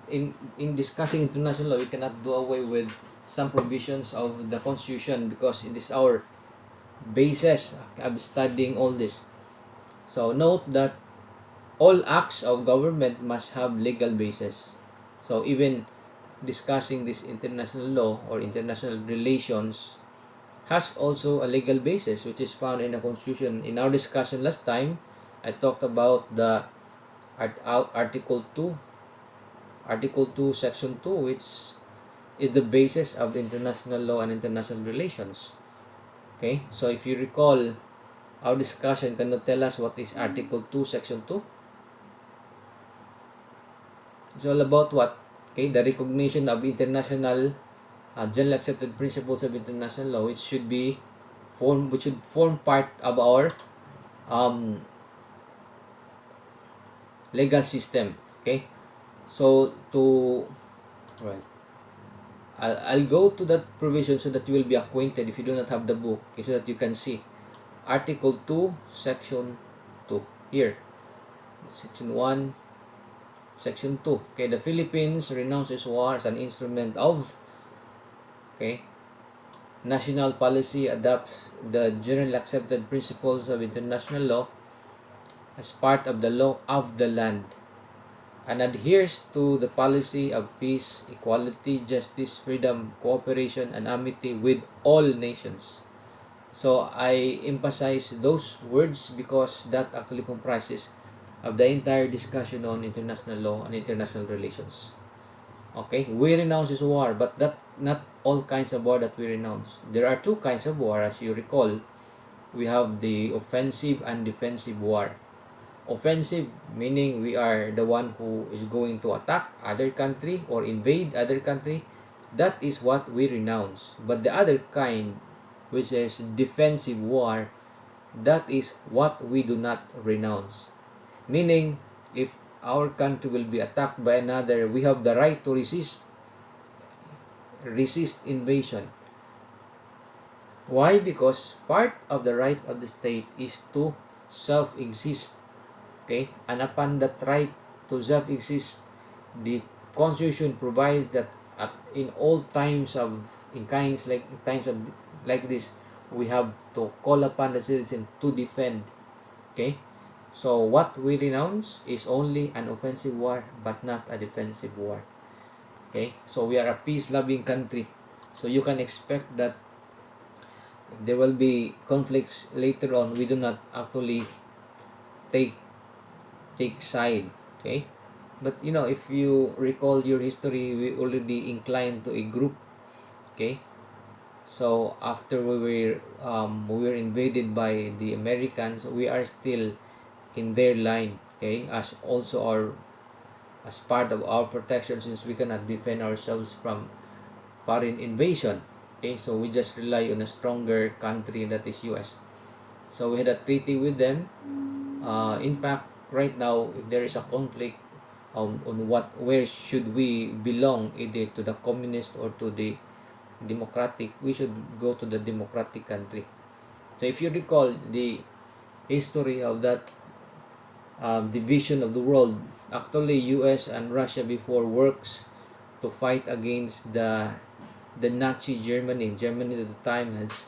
in discussing international law, we cannot do away with some provisions of the Constitution because it is our basis of studying all this. So note that all acts of government must have legal basis. So even discussing this international law or international relations has also a legal basis which is found in the Constitution. In our discussion last time, I talked about the Article 2, Article 2, Section 2, which is the basis of the international law and international relations. Okay, so if you recall our discussion, can you tell us what is Article 2, Section 2? It's all about what? Okay, the recognition of international generally accepted principles of international law, which should form part of our um, legal system. Okay, so right, I'll go to that provision so that you will be acquainted if you do not have the book, okay, so that you can see Article 2, Section 2 here, Section 1, Section 2. Okay, the Philippines renounces war as an instrument of, okay, national policy, adopts the generally accepted principles of international law as part of the law of the land, and adheres to the policy of peace, equality, justice, freedom, cooperation, and amity with all nations. So I emphasize those words because that actually comprises of the entire discussion on international law and international relations. Okay, we renounce this war, but that not all kinds of war that we renounce. There are two kinds of war, as you recall. We have the offensive and defensive war. Offensive meaning we are the one who is going to attack other country or invade other country. That is what we renounce. But the other kind, which is defensive war, that is what we do not renounce. Meaning, if our country will be attacked by another, we have the right to resist invasion. Why? Because part of the right of the state is to self-exist. Okay? And upon that right to self-exist, the Constitution provides that in all times of in kinds like times of like this, we have to call upon the citizen to defend. Okay? So what we renounce is only an offensive war but not a defensive war. Okay? So we are a peace-loving country. So you can expect that there will be conflicts later on. We do not actually take side. Okay? But if you recall your history, we already inclined to a group. Okay? So after we were invaded by the Americans, we are still in their line. Okay? As part of our protection, since we cannot defend ourselves from foreign invasion. Okay? So we just rely on a stronger country, that is US. So we had a treaty with them. In fact, right now, if there is a conflict on where should we belong, either to the communist or to the democratic, we should go to the democratic country. So if you recall the history of that division of the world, actually US and Russia before works to fight against the Nazi Germany. Germany at the time has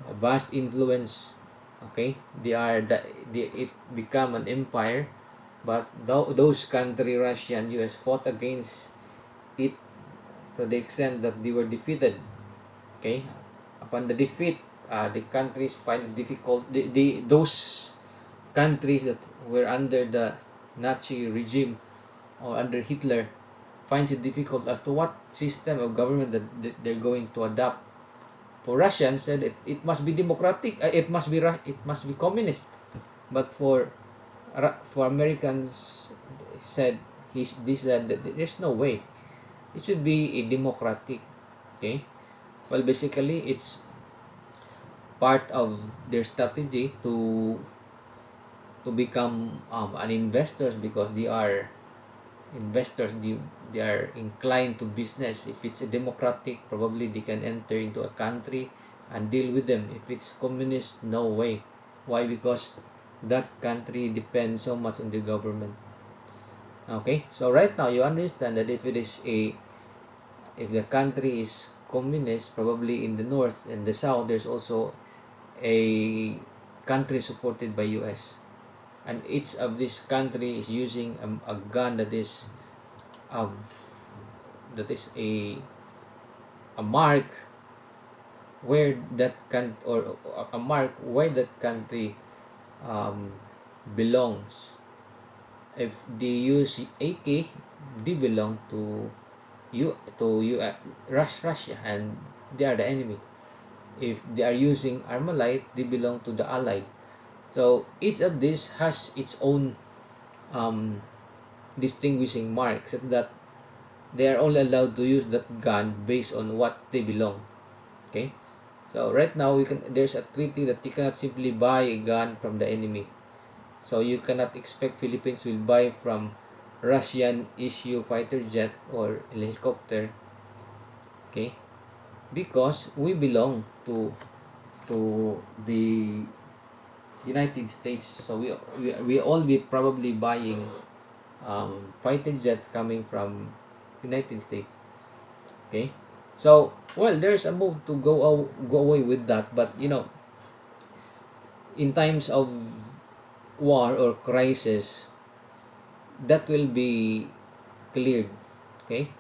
a vast influence. Okay, it become an empire, but those country, Russia and US, fought against it to the extent that they were defeated. Okay, upon the defeat, the countries find it difficult. Those countries that were under the Nazi regime or under Hitler finds it difficult as to what system of government that they're going to adopt. For Russians, said it must be democratic. It must be communist. But for Americans, said this said that there's no way. It should be a democratic. Okay. Well, basically, it's part of their strategy to become an investors, because they are investors. They are inclined to business. If it's a democratic, probably they can enter into a country and deal with them. If it's communist, no way. Why? Because that country depends so much on the government. Okay, so right now you understand that if the country is communist, probably in the north and the south, there's also a country supported by US, and each of these country is using a gun of that is a mark where that can or a mark where that country um, belongs. If they use AK, they belong to Russia, and they are the enemy. If they are using Armalite, they belong to the Allied. So each of these has its own um, distinguishing mark, such that they are only allowed to use that gun based on what they belong. Okay, so right now there's a treaty that you cannot simply buy a gun from the enemy. So you cannot expect Philippines will buy from Russian issue fighter jet or helicopter, okay? Because we belong to the United States. So we all be probably buying fighter jets coming from United States. Okay? So, well, there's a move to go away with that, but in times of war or crisis, that will be cleared. Okay,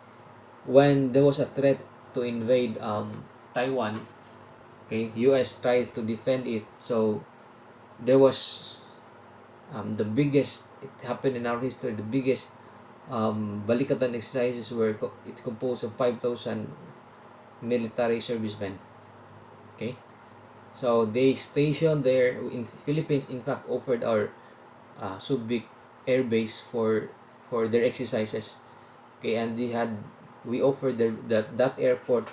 when there was a threat to invade Taiwan, okay, US tried to defend it. So there was the biggest, it happened in our history, the biggest balikatan exercises were it's composed of 5,000 military servicemen. Okay, so they stationed there in Philippines. In fact, offered our Subic air base for their exercises. Okay, and we offered that airport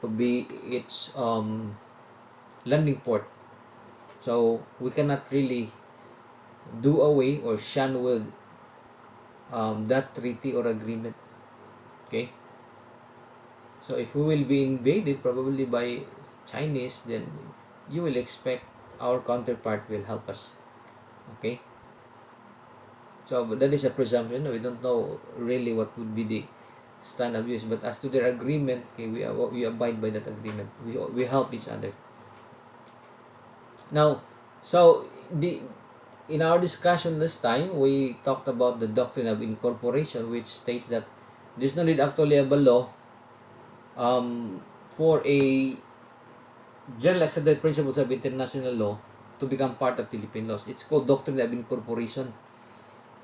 to be its landing port. So we cannot really do away or shun with that treaty or agreement. Okay, so if we will be invaded probably by Chinese, then you will expect our counterpart will help us. Okay, so but that is a presumption. We don't know really what would be the stand of use, but as to their agreement, okay, we abide by that agreement. We help each other. Now, so the in our discussion last time, we talked about the doctrine of incorporation, which states that there's no need actually of a law um, for a general accepted principles of international law to become part of Philippine laws. It's called doctrine of incorporation.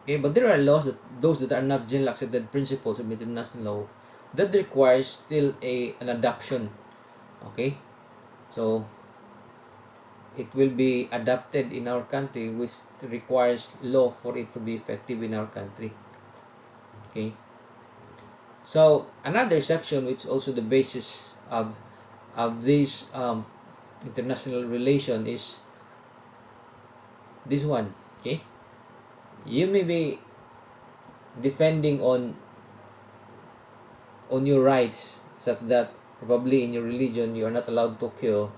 Okay, but there are laws that those that are not general accepted principles of international law that requires still an adoption. Okay, so it will be adopted in our country, which requires law for it to be effective in our country. Okay, so another section which also the basis of this international relation is this one. Okay, you may be defending on your rights, such that probably in your religion you are not allowed to kill.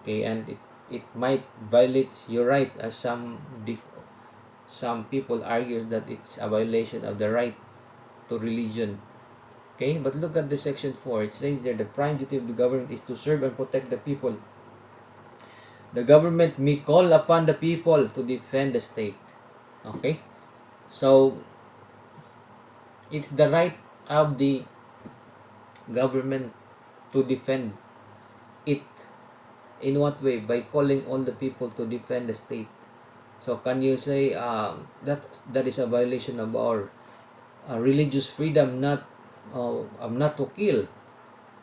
Okay, and it might violate your rights, as some people argue that it's a violation of the right to religion. Okay, but look at the section 4. It says there the prime duty of the government is to serve and protect the people. The government may call upon the people to defend the state. Okay, so it's the right of the government to defend it. In what way? By calling all the people to defend the state. So can you say that is a violation of our religious freedom, not to kill?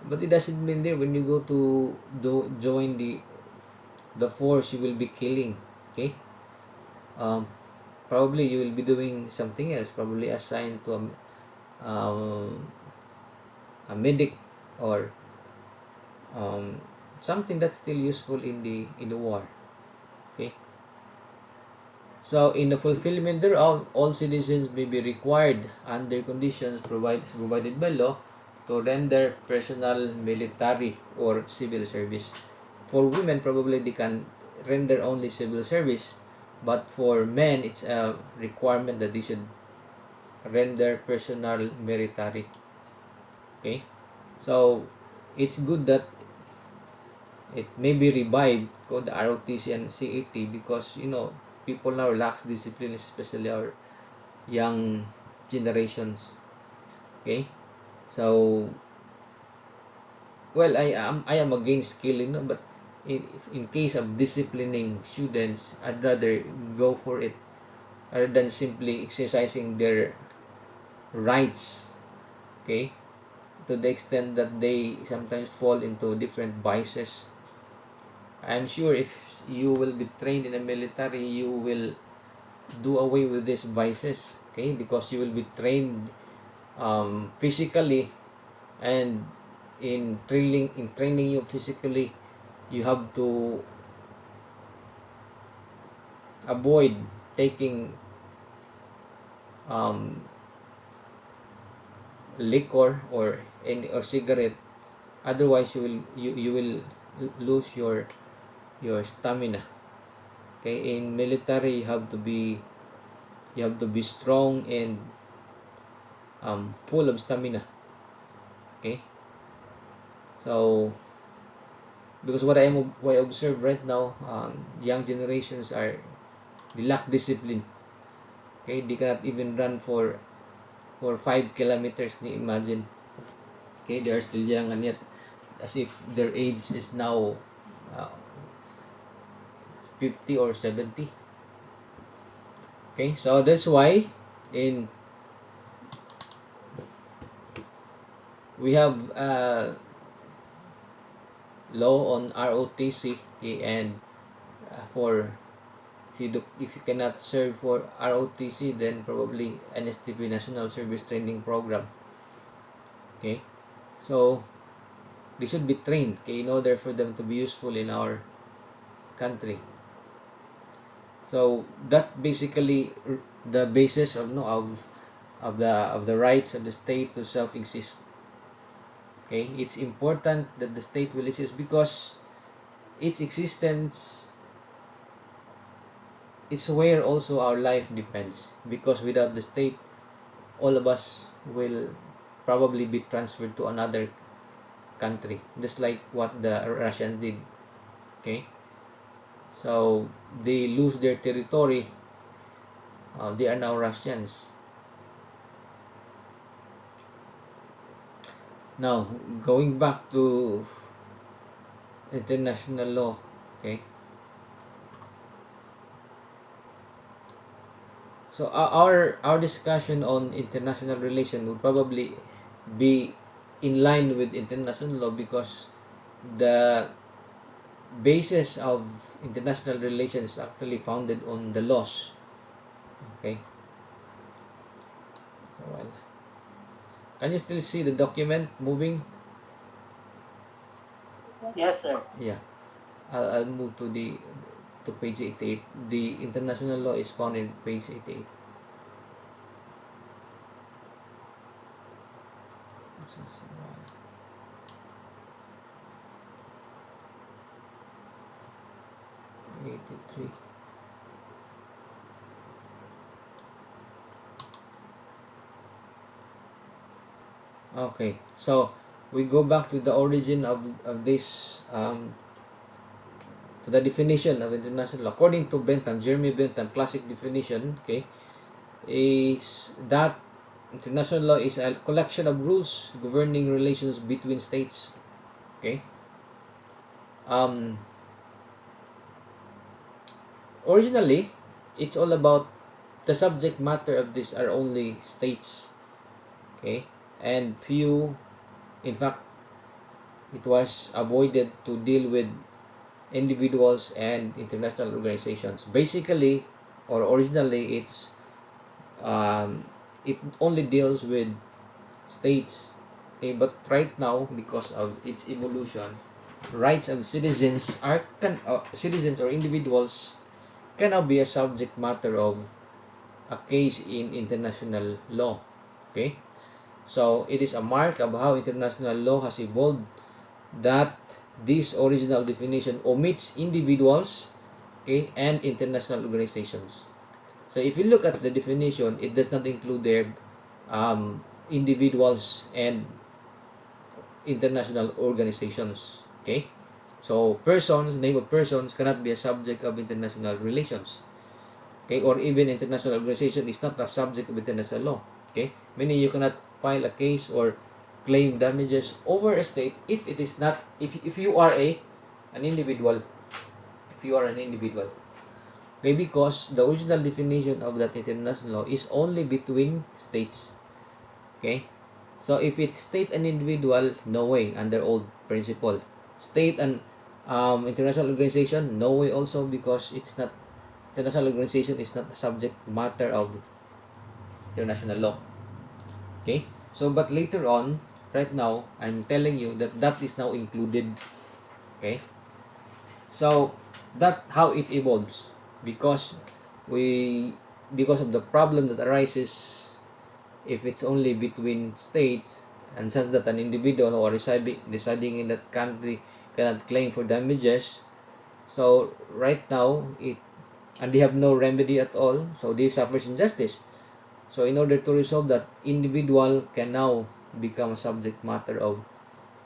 But it doesn't mean there when you go to join the force you will be killing. Okay, um, probably you will be doing something else. Probably assigned to a medic, or something that's still useful in the war. Okay, so in the fulfillment thereof, all citizens may be required under conditions provided by law to render personal military or civil service. For women, probably they can render only civil service, but for men, it's a requirement that they should render personal military. Okay, so it's good that it may be revived called the ROTC and CAT, because people now lacks discipline, especially our young generations. Okay, so well, I am against killing, no, but in case of disciplining students, I'd rather go for it rather than simply exercising their rights. Okay, to the extent that they sometimes fall into different vices. I'm sure if you will be trained in the military, you will do away with these vices. Okay, because you will be trained physically, and in training you physically, you have to avoid taking um, liquor or cigarette. Otherwise, you will lose your stamina. Okay, in military, you have to be strong and full of stamina. Okay, so because what I observe right now, young generations they lack discipline. Okay, they cannot even run for 5 kilometers. Imagine. Okay, they are still young, and yet as if their age is now uh, 50 or 70. Okay, so that's why in we have law on ROTC. Okay, and for if you cannot serve for ROTC, then probably NSTP, National Service Training Program. Okay, so they should be trained, okay, in order for them to be useful in our country. So that basically the basis of no of the rights of the state to self-exist. Okay, it's important that the state will exist because its existence is where also our life depends. Because without the state, all of us will probably be transferred to another country, just like what the Russians did. Okay, so they lose their territory. They are now Russians. Now, going back to international law. Okay, so our discussion on international relation would probably be in line with international law, because the basis of international relations is actually founded on the laws. Okay, well, can you still see the document moving? Yes, sir. Yeah, I'll move to page 88. The international law is found in page 88. 83. Okay, so we go back to the origin of this, to the definition of international law. According to Bentham, Jeremy Bentham, classic definition, okay, is that international law is a collection of rules governing relations between states. Okay, um, originally, it's all about the subject matter of this are only states. Okay, and few, in fact, it was avoided to deal with individuals and international organizations. Basically, or originally, um, it only deals with states. Okay, but right now, because of its evolution, rights of citizens or individuals can now be a subject matter of a case in international law. Okay, so it is a mark of how international law has evolved that this original definition omits individuals, okay, and international organizations. So if you look at the definition, it does not include there individuals and international organizations. Okay, so persons, name of persons cannot be a subject of international relations. Okay, or even international organization is not a subject of international law. Okay, meaning you cannot file a case or claim damages over a state if it is not, if you are an individual, if you are an individual. Okay, because the original definition of that international law is only between states. Okay, so if it's state and individual, no way, under old principle. State and international organization, no way also, because it's not, international organization is not the subject matter of international law. Okay, so but later on, right now, I'm telling you that that is now included. Okay, so that how it evolves, because we, because of the problem that arises if it's only between states, and such that an individual who are residing in that country cannot claim for damages. So right now it, and they have no remedy at all, so they suffer injustice. So in order to resolve that, individual can now become a subject matter of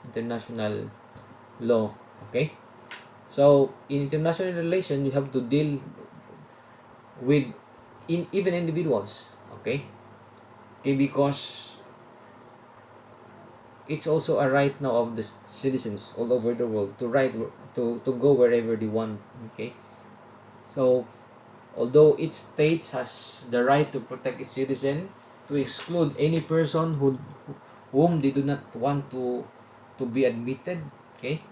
international law. Okay, so in international relation you have to deal with even individuals. Okay, okay, because it's also a right now of the citizens all over the world to to go wherever they want. Okay, so although each state has the right to protect its citizen, to exclude any person whom they do not want to be admitted. Okay,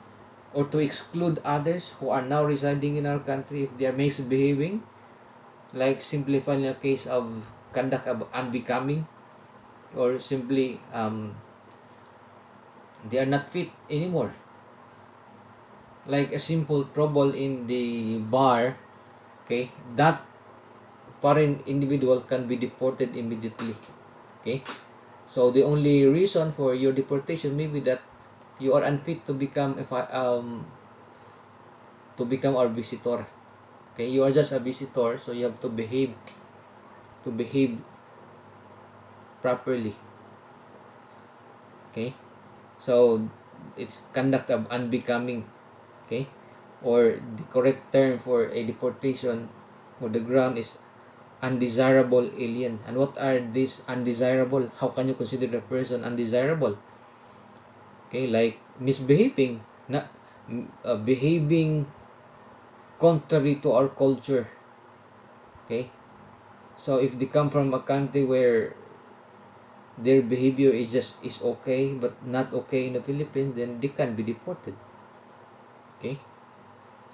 or to exclude others who are now residing in our country if they are misbehaving, like simplifying a case of conduct of unbecoming, or simply they are not fit anymore, like a simple trouble in the bar. Okay, that foreign individual can be deported immediately. Okay, so the only reason for your deportation may be that you are unfit to become our visitor. Okay, you are just a visitor, so you have to behave properly. Okay, so it's conduct of unbecoming. Okay, or the correct term for a deportation or the ground is undesirable alien. And what are these undesirable? How can you consider the person undesirable? Okay, like misbehaving, not behaving contrary to our culture. Okay, so if they come from a country where their behavior is okay but not okay in the Philippines, then they can be deported. Okay,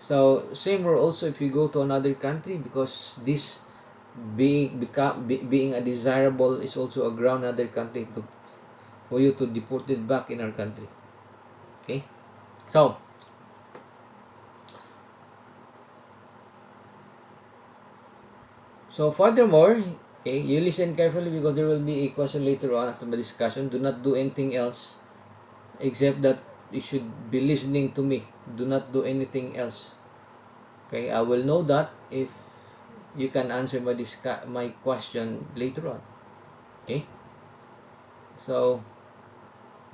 so same rule also if you go to another country, because this being a desirable is also a ground in other country for you to deport it back in our country. Okay, so furthermore, okay, you listen carefully because there will be a question later on after the discussion. Do not do anything else except that you should be listening to me. Do not do anything else. Okay, I will know that if you can answer my question later on. Okay, so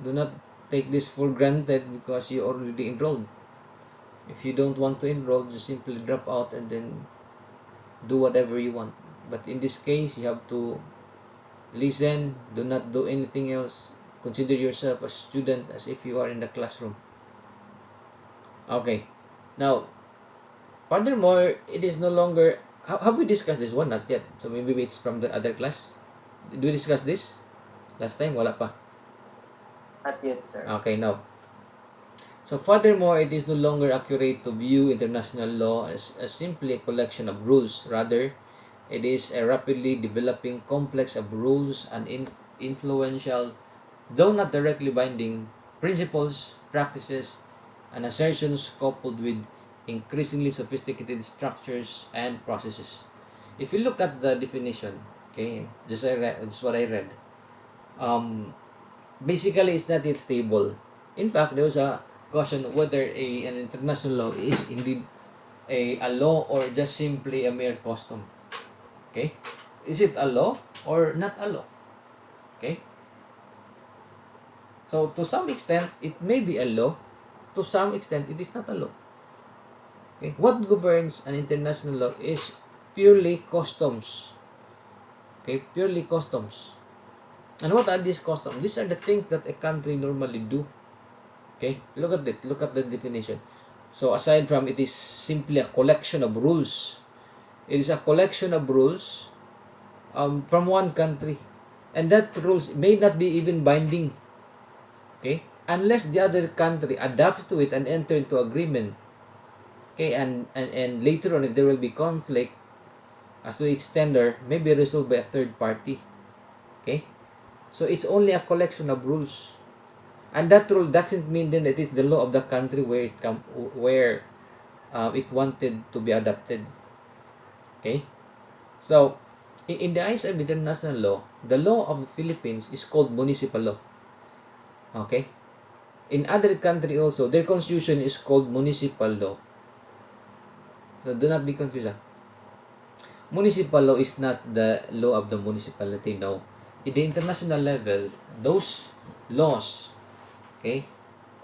do not take this for granted because you already enrolled. If you don't want to enroll, just simply drop out and then do whatever you want. But in this case, you have to listen, do not do anything else. Consider yourself a student as if you are in the classroom. Okay, now furthermore, it is no longer, have we discussed this one? Not yet, so maybe it's from the other class. Did we discuss this last time? Wala pa. Not yet, sir. Okay, now, so furthermore, it is no longer accurate to view international law as simply a collection of rules. Rather, it is a rapidly developing complex of rules and influential, though not directly binding, principles, practices, and assertions coupled with increasingly sophisticated structures and processes. If you look at the definition, okay, just what I read. Basically, it's not yet stable. In fact, there was a question whether an international law is indeed a law or just simply a mere custom. Okay, is it a law or not a law? Okay? So, to some extent, it may be a law. To some extent, it is not a law. Okay? What governs an international law is purely customs. Okay? Purely customs. And what are these customs? These are the things that a country normally do. Okay? Look at it. Look at the definition. So, aside from it is simply a collection of rules, it is a collection of rules from one country. And that rules may not be even binding. Okay? Unless the other country adapts to it and enter into agreement. Okay? And later on, if there will be conflict as to its tender, may be resolved by a third party. Okay? So, it's only a collection of rules. And that rule doesn't mean then that it's the law of the country where it wanted to be adopted. Okay? So, in the eyes of international law, the law of the Philippines is called municipal law. Okay? In other country also, their constitution is called municipal law. So, do not be confused. Municipal law is not the law of the municipality, no. In the international level, those laws, okay,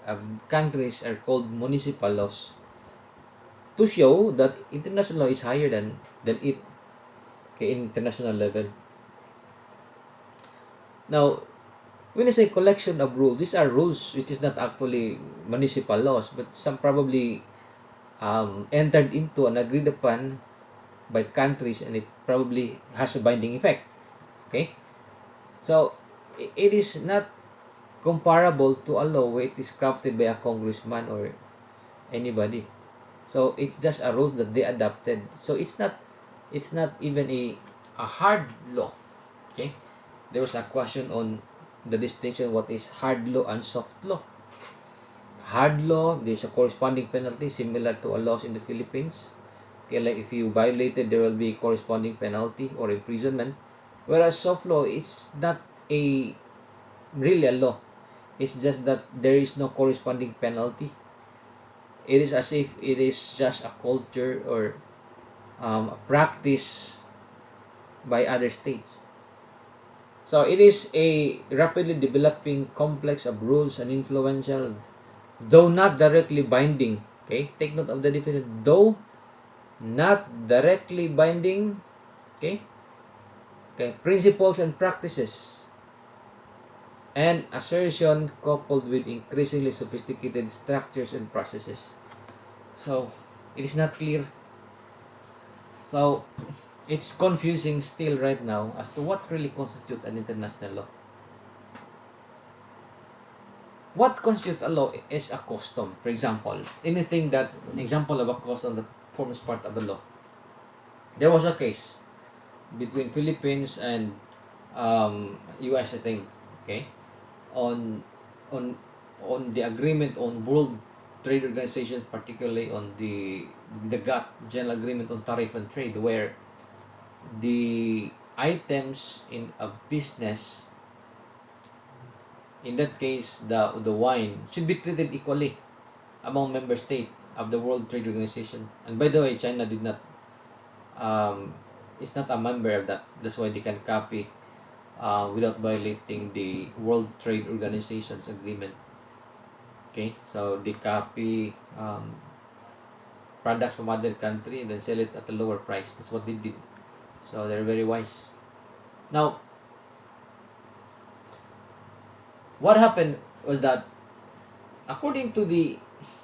of countries are called municipal laws to show that international law is higher than it, okay, in international level. Now, when I say collection of rules, these are rules which is not actually municipal laws, but some probably entered into and agreed upon by countries, and it probably has a binding effect. Okay, so it is not comparable to a law where it is crafted by a congressman or anybody. So it's just a rules that they adopted. So it's not even a hard law. Okay, there was a question on the distinction what is hard law and soft law. Hard law, there's a corresponding penalty similar to a laws in the Philippines. Okay, like if you violated, there will be corresponding penalty or imprisonment. Whereas soft law is not a really a law. It's just that there is no corresponding penalty. It is as if it is just a culture or a practice by other states. So it is a rapidly developing complex of rules and influential, though not directly binding. Okay, take note of the definition. Though not directly binding. Okay, principles and practices, and assertion coupled with increasingly sophisticated structures and processes. So it is not clear. So it's confusing still right now as to what really constitutes an international law. What constitutes a law is a custom. For example, anything that example of a custom that forms part of the law. There was a case between Philippines and US, I think, okay, on on the agreement on World Trade Organization, particularly on the GATT, General Agreement on Tariff and Trade, where the items in a business, in that case the wine, should be treated equally among member states of the World Trade Organization. And by the way, China did not is not a member of that. That's why they can copy without violating the World Trade Organization's agreement. Okay, so they copy products from other country and then sell it at a lower price. That's what they did. So they're very wise. Now, what happened was that, according to the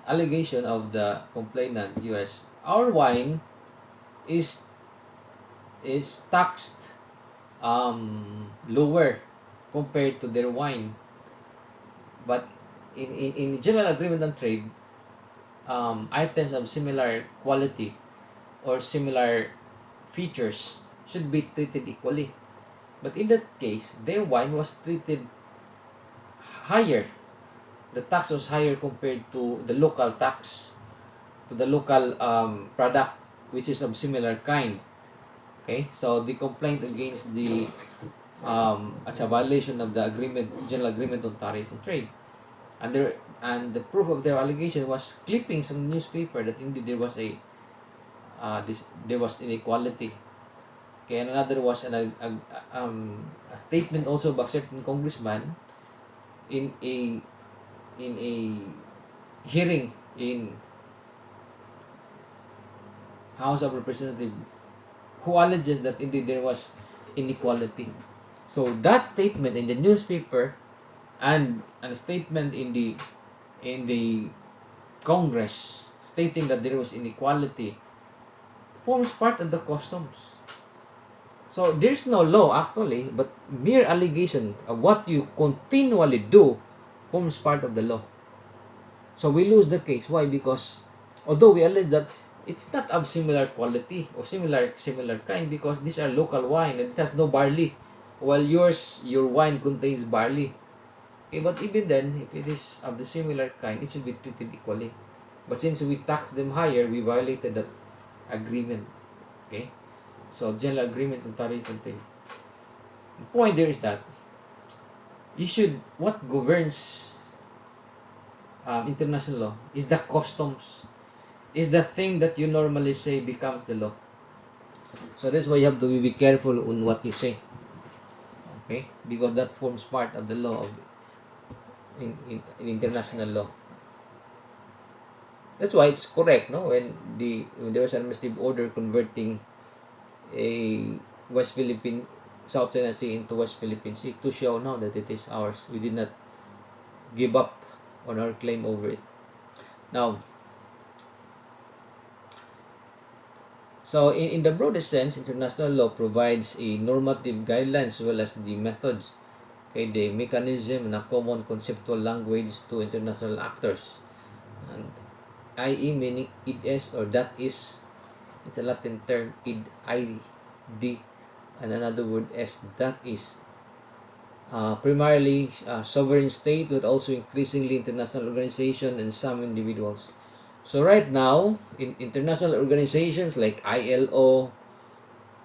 allegation of the complainant, US, our wine is taxed lower compared to their wine. But in general agreement on trade, items of similar quality or similar features should be treated equally. But in that case, their wine was treated higher. The tax was higher compared to the local tax, to the local product, which is of similar kind. Okay, so the complaint against the as a violation of the agreement, general agreement on tariff and trade, and the proof of their allegation was clippings from newspaper that indeed there was there was inequality Okay, and another was a statement also by certain congressman in a hearing in House of Representatives, who alleges that indeed there was inequality. So that statement in the newspaper and a statement in the Congress stating that there was inequality forms part of the customs. So there's no law actually, but mere allegation of what you continually do forms part of the law. So we lose the case. Why? Because although we allege that it's not of similar quality or similar kind, because these are local wine and it has no barley, while your wine contains barley. Okay, but even then, if it is of the similar kind, it should be treated equally. But since we tax them higher, we violated that agreement. Okay, so general agreement on tariff and trade. The point there is that what governs international law is the customs, is the thing that you normally say becomes the law. So that's why you have to be careful on what you say. Okay, because that forms part of the law of in international law. That's why it's correct, no? When there was an administrative order converting a West Philippine South China Sea into West Philippine Sea to show now that it is ours. We did not give up on our claim over it. Now, so in the broadest sense, international law provides a normative guidelines as well as the methods, okay, the mechanism and a common conceptual language to international actors. And i.e. meaning it is or that is, it's a Latin term, id, and another word is that is. Primarily sovereign state, but also increasingly international organization and some individuals. So right now, in international organizations like ILO,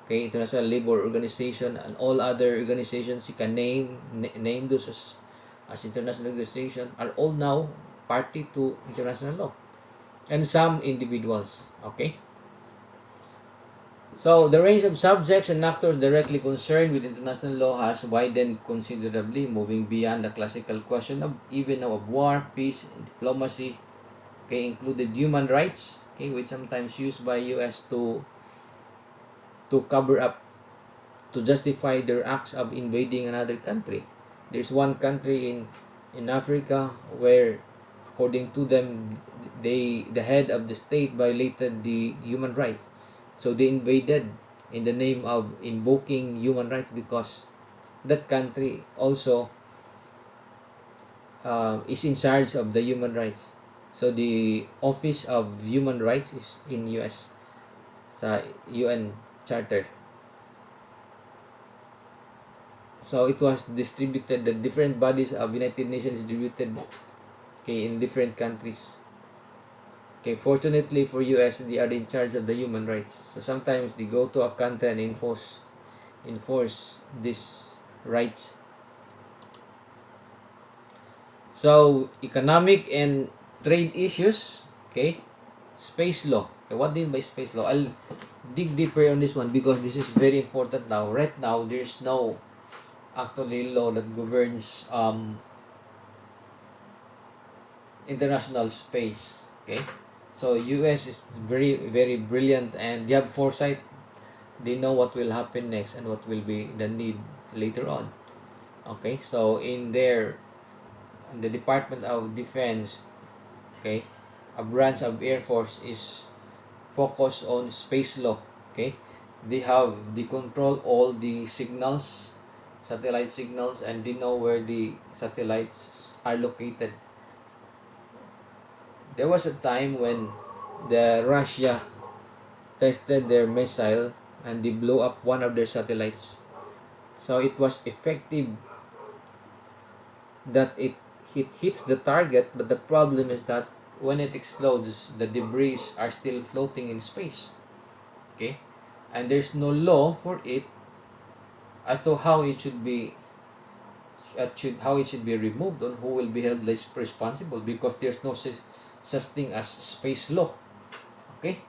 okay, International Labor Organization, and all other organizations you can name those as international organization, are all now party to international law, and some individuals. Okay. So the range of subjects and actors directly concerned with international law has widened considerably, moving beyond the classical question of even of war, peace, and diplomacy. Okay, included human rights, okay, which sometimes used by US to cover up, to justify their acts of invading another country. There's one country in Africa where, according to them, the head of the state violated the human rights. So they invaded in the name of invoking human rights, because that country also is in charge of the human rights. So the Office of Human Rights is in US sa UN Charter. So it was distributed, the different bodies of United Nations distributed, okay, in different countries. Okay, fortunately for US, they are in charge of the human rights. So sometimes they go to a country and enforce these rights. So economic and trade issues, okay, space law. Okay, what do you mean by space law? I'll dig deeper on this one because this is very important now. Right now, there's no actually law that governs international space. Okay, so US is very very brilliant and they have foresight. They know what will happen next and what will be the need later on. Okay, so in the Department of Defense, okay, a branch of Air Force is focused on space law. Okay, they control all the signals, satellite signals, and they know where the satellites are located. There was a time when the Russia tested their missile and they blew up one of their satellites. So it was effective that it hits the target, but the problem is that when it explodes, the debris are still floating in space. Okay, and there's no law for it as to how it should be removed, and who will be held responsible, because there's no such thing as space law. Okay,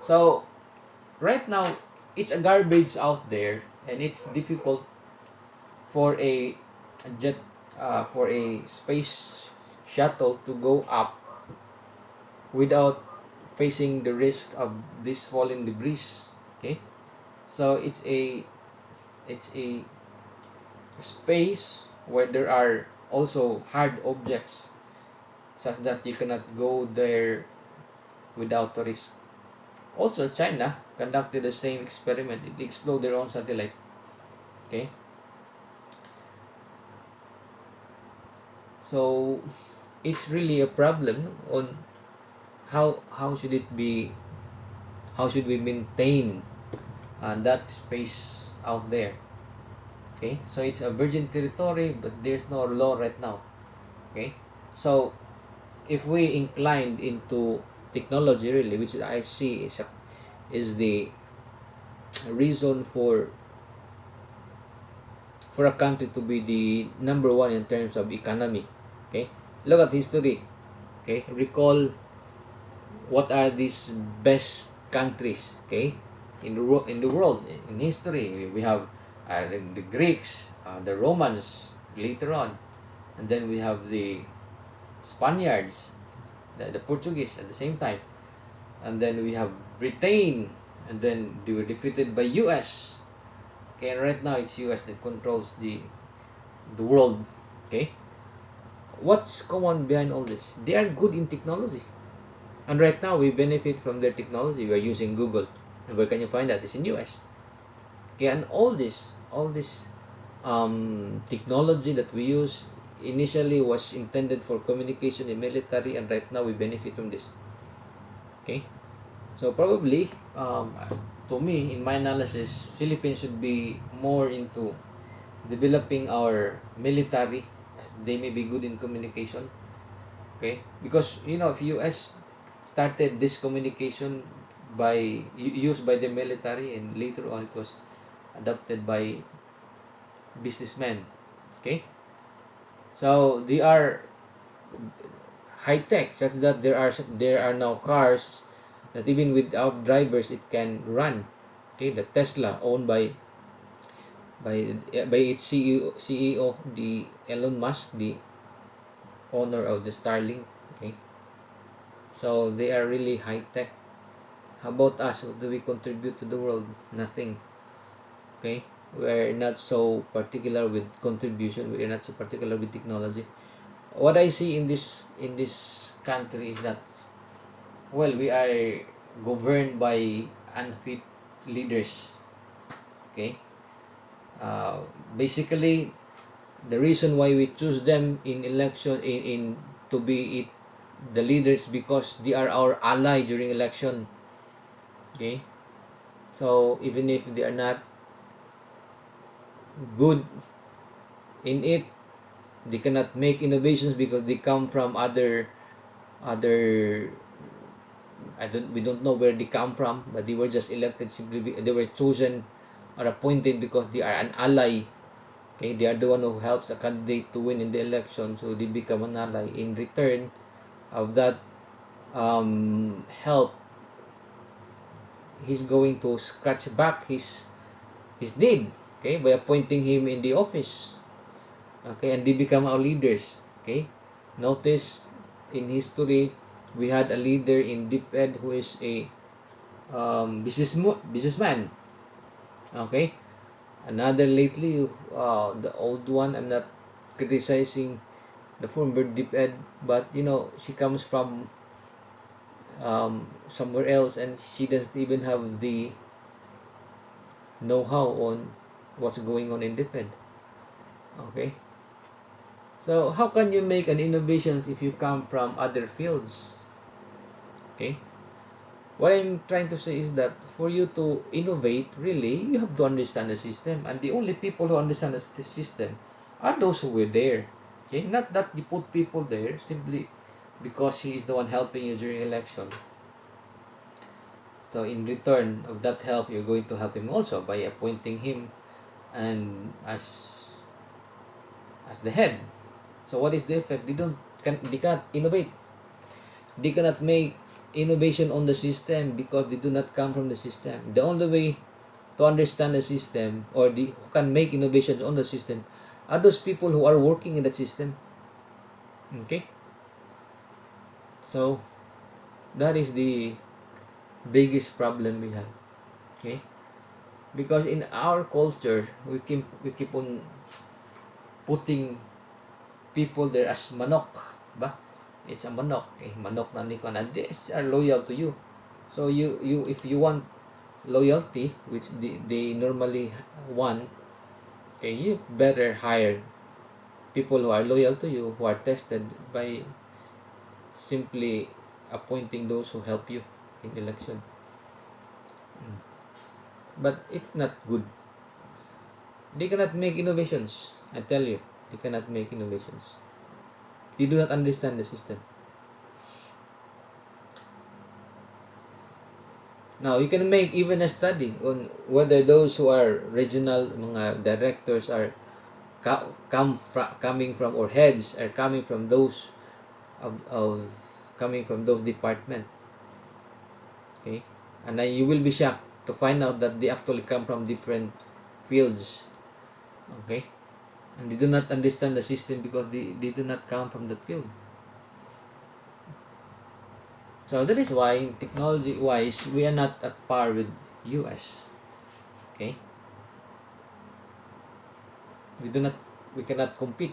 so right now it's a garbage out there, and it's difficult for a jet for a space shuttle to go up without facing the risk of this falling debris. Okay, so it's a space where there are also hard objects such that you cannot go there without a risk. Also, China conducted the same experiment. It exploded their own satellite. Okay, so it's really a problem on how should it be, how should we maintain that space out there. Okay, so it's a virgin territory, but there's no law right now. Okay, so if we inclined into technology really, which I see is the reason for a country to be the number one in terms of economy. Okay, look at history. Okay, recall what are these best countries. Okay, in the world, in history we have the Greeks, the Romans later on, and then we have the Spaniards, the Portuguese at the same time, and then we have Britain, and then they were defeated by US. Okay, and right now it's US that controls the world. Okay, what's common behind all this? They are good in technology, and right now we benefit from their technology. We are using Google, and where can you find that? It's in US. Okay, and all this technology that we use initially was intended for communication and military, and right now we benefit from this. Okay, so probably to me, in my analysis, Philippines should be more into developing our military, as they may be good in communication. Okay, because if US started this communication used by the military, and later on it was adopted by businessmen. Okay, so they are high tech such that there are now cars that even without drivers it can run. Okay, the Tesla, owned by its CEO, the Elon Musk, the owner of the Starlink. Okay, so they are really high tech. How about us? What do we contribute to the world? Nothing. Okay, we're not so particular with contribution. We're not so particular with technology. What I see in this country is that, well, we are governed by unfit leaders. Okay, basically the reason why we choose them in election, in to be the leaders, because they are our ally during election. Okay, so even if they are not good in it, they cannot make innovations because they come from other we don't know where they come from, but they were just elected simply they were chosen or appointed because they are an ally. Okay, they are the one who helps a candidate to win in the election, so they become an ally. In return of that help, he's going to scratch back his need. Okay, by appointing him in the office. Okay, and they become our leaders. Okay, notice in history we had a leader in DepEd who is a businessman. Okay, another lately, the old one, I'm not criticizing the former DepEd, but she comes from somewhere else, and she doesn't even have the know-how on what's going on in DepEd. Okay, so how can you make an innovations if you come from other fields? Okay, what I'm trying to say is that for you to innovate, really, you have to understand the system, and the only people who understand the system are those who were there. Okay, not that you put people there simply because he is the one helping you during election. So in return of that help, you're going to help him also by appointing him and as the head. So what is the effect? They cannot innovate. They cannot make innovation on the system because they do not come from the system. The only way to understand the system, or who can make innovations on the system, are those people who are working in that system. Okay? So, that is the biggest problem we have. Okay? Because in our culture, we keep on putting people there as manok. Ba? It's a manok. Okay? Manok na ni ko, and they are loyal to you. So, if you want loyalty, which they normally want, okay, you better hire people who are loyal to you, who are tested by simply appointing those who help you in election. But it's not good. They cannot make innovations. I tell you, they cannot make innovations. They do not understand the system. Now, you can make even a study on whether those who are regional mga directors are coming from, or heads are coming from those of coming from those department. Okay? And then you will be shocked to find out that they actually come from different fields. Okay? And they do not understand the system because they do not come from that field. So that is why, technology wise, we are not at par with US. Okay? We cannot compete.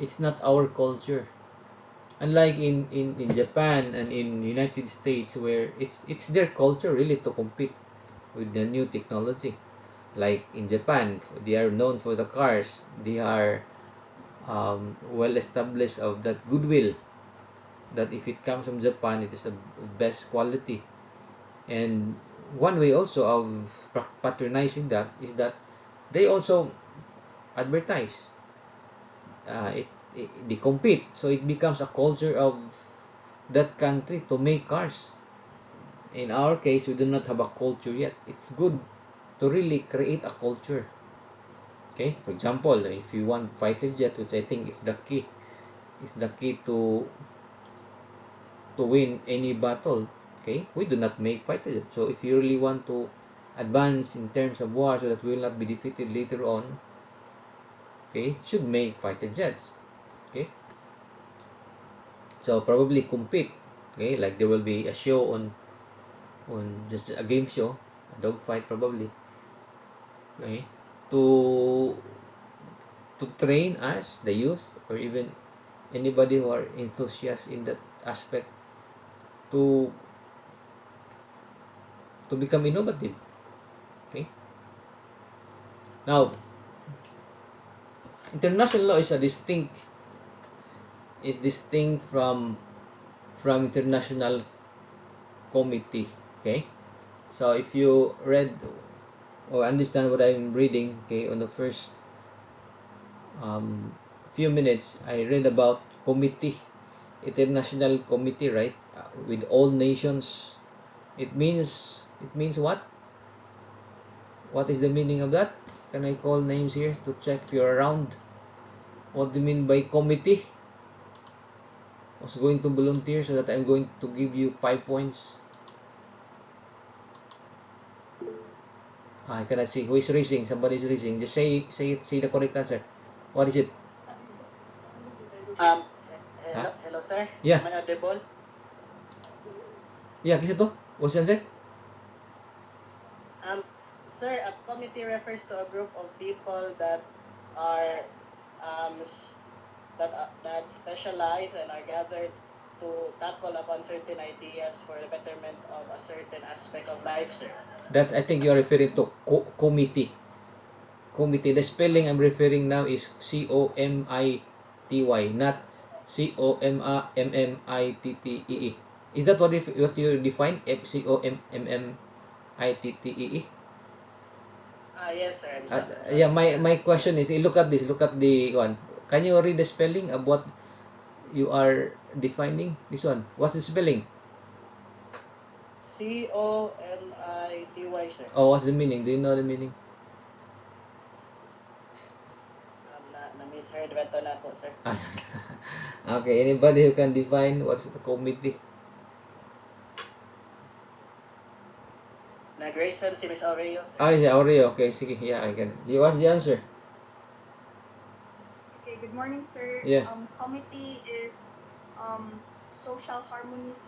It's not our culture. Unlike in Japan and in United States, where it's their culture really to compete with the new technology. Like in Japan, they are known for the cars. They are well established of that goodwill, that if it comes from Japan, it is the best quality. And one way also of patronizing that is that they also advertise. They compete, so it becomes a culture of that country to make cars. In our case, we do not have a culture yet. It's good to really create a culture. Okay, for example, if you want fighter jet, which I think is the key, to win any battle. Okay, we do not make fighter jets. So if you really want to advance in terms of war, so that we will not be defeated later on, okay, should make fighter jets. Okay, so probably compete. Okay, like there will be a show on just a game show, a dogfight probably. Okay, to train us, the youth, or even anybody who are enthusiasts in that aspect, to become innovative. Okay, now international law is distinct from international committee. Okay, so if you read or understand what I'm reading, okay, on the first few minutes, I read about committee, international committee, right? With all nations. It means what? What is the meaning of that? Can I call names here to check if you're around? What do you mean by committee? I was going to volunteer so that I'm going to give you 5 points. I cannot see. Who is raising? Somebody is raising. Just say the correct answer. What is it? Hello, Huh? hello, sir. Yeah. Am I audible? Yeah, kisa to? What's the answer? Sir, a committee refers to a group of people that are that specialize and are gathered to tackle upon certain ideas for the betterment of a certain aspect of life, sir. That, I think you're referring to committee. Committee. The spelling I'm referring now is COMITY, not COMMITTEE. Is that what you define? COMMITTEE? Yes, sir. Yeah, my question is, look at this. Look at the one. Can you read the spelling of what you are defining? This one. What's the spelling? COMITY, sir. Oh, what's the meaning? Do you know the meaning? Na-misheard ba ito na ako, sir? Okay, anybody who can define what's the committee? Grayson, si Miss Aureo, sir. Ah, yeah, Oreo. Okay, sige. Yeah, I can. What's the answer? Okay, good morning, sir. Yeah. Committee is social harmony, sir.